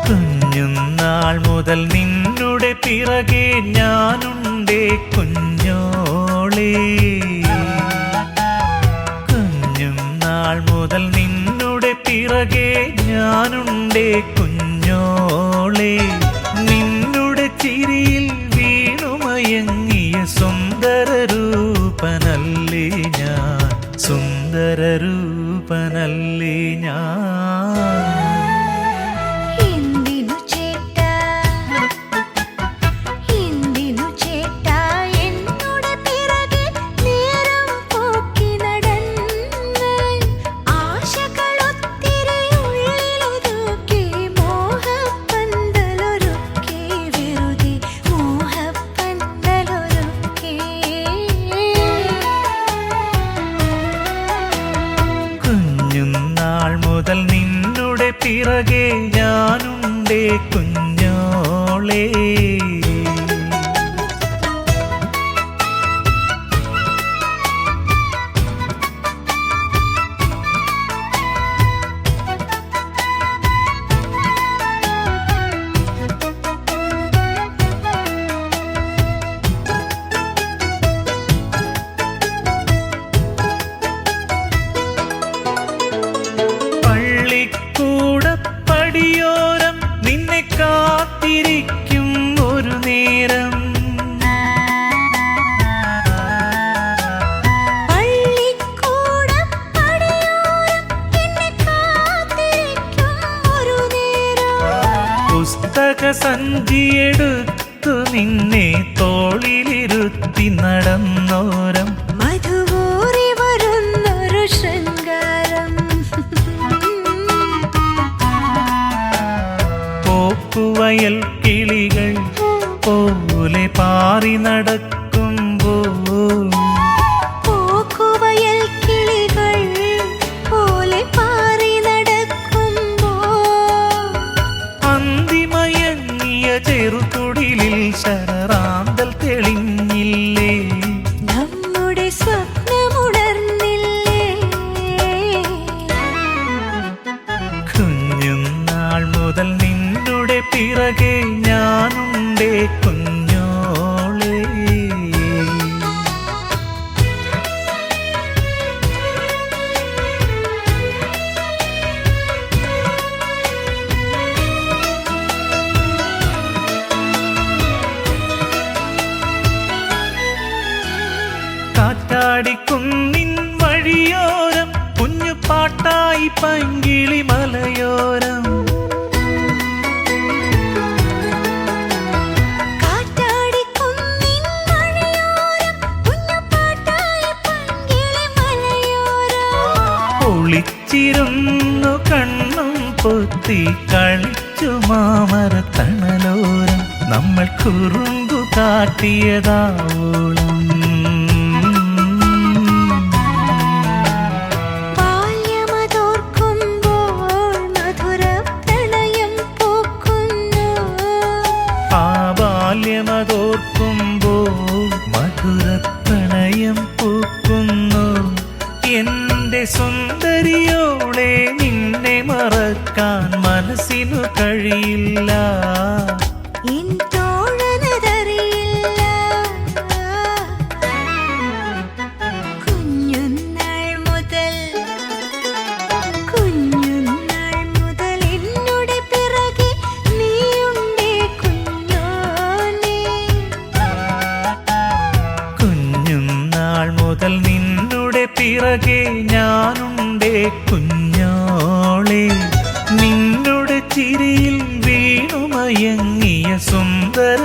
കുഞ്ഞുനാൾ മുതൽ നിന്നുടെ പിറകെ ഞാനുണ്ടേ കുഞ്ഞോളേ. കുഞ്ഞുനാൾ മുതൽ നിന്നുടെ പിറകെ ഞാനുണ്ടേ കുഞ്ഞോളേ. നിന്നുടെ ചിരിയിൽ വീണുമയങ്ങിയ സുന്ദരരൂപനല്ലേ ഞാൻ, സുന്ദരരൂപനല്ലേ ഞാൻ. കുഞ്ഞുനാൾ മുതൽ നിന്നുടെ പിറകെ ഞാനുണ്ടേ കുഞ്ഞോളേ. പടിയോരം നിന്നെ കാത്തിരിക്കും ഒരു നേരം. പുസ്തക സഞ്ചിയെടുത്തു നിന്നെ തോളിലിരുത്തി നടന്നോരം. മധുവൂറി വരുന്നൊരു ശൃംഗാരം. പോക്കുവയൽ കിളികൾ പോലെ പാറി നടക്കുമ്പോൾ, പോക്കുവയൽ കിളികൾ പോലെ പാറി നടക്കുമ്പോൾ, അന്തിമയങ്ങിയ ചെറുതുടിലിൽ ശരറാന്തൽ തെളിഞ്ഞില്ലേ, നമ്മുടെ സ്വപ്നമുണർന്നില്ലേ. കുഞ്ഞുനാൾ മുതൽ നിന്നുടെ പിറകെ ഞാനുണ്ടേ കുഞ്ഞോളേ. കാറ്റാടിക്കുന്നിൻ വഴിയോരം കുഞ്ഞു പാട്ടായി പൈങ്കിളി മലയോരം. ഒളിച്ചിരുന്നു കണ്ണും പൊത്തി കളിച്ചു മാമരത്തണലോരം. നമ്മൾ കുറുമ്പു കാട്ടിയതാവോളം. ആ ബാല്യമതോർക്കുമ്പോൾ മധുരപ്രണയം പൂക്കുന്നു. എന്റെ സുന്ദരിയോളെ നിന്നെ മറക്കാൻ മനസ്സിനു കഴിയില്ല. കുഞ്ഞുനാൾ മുതൽ നിന്നുടെ പിറകെ ഞാനുണ്ടേ കുഞ്ഞോളെ. നിന്നുടെ ചിരിയിൽ വീണുമയങ്ങിയ സുന്ദര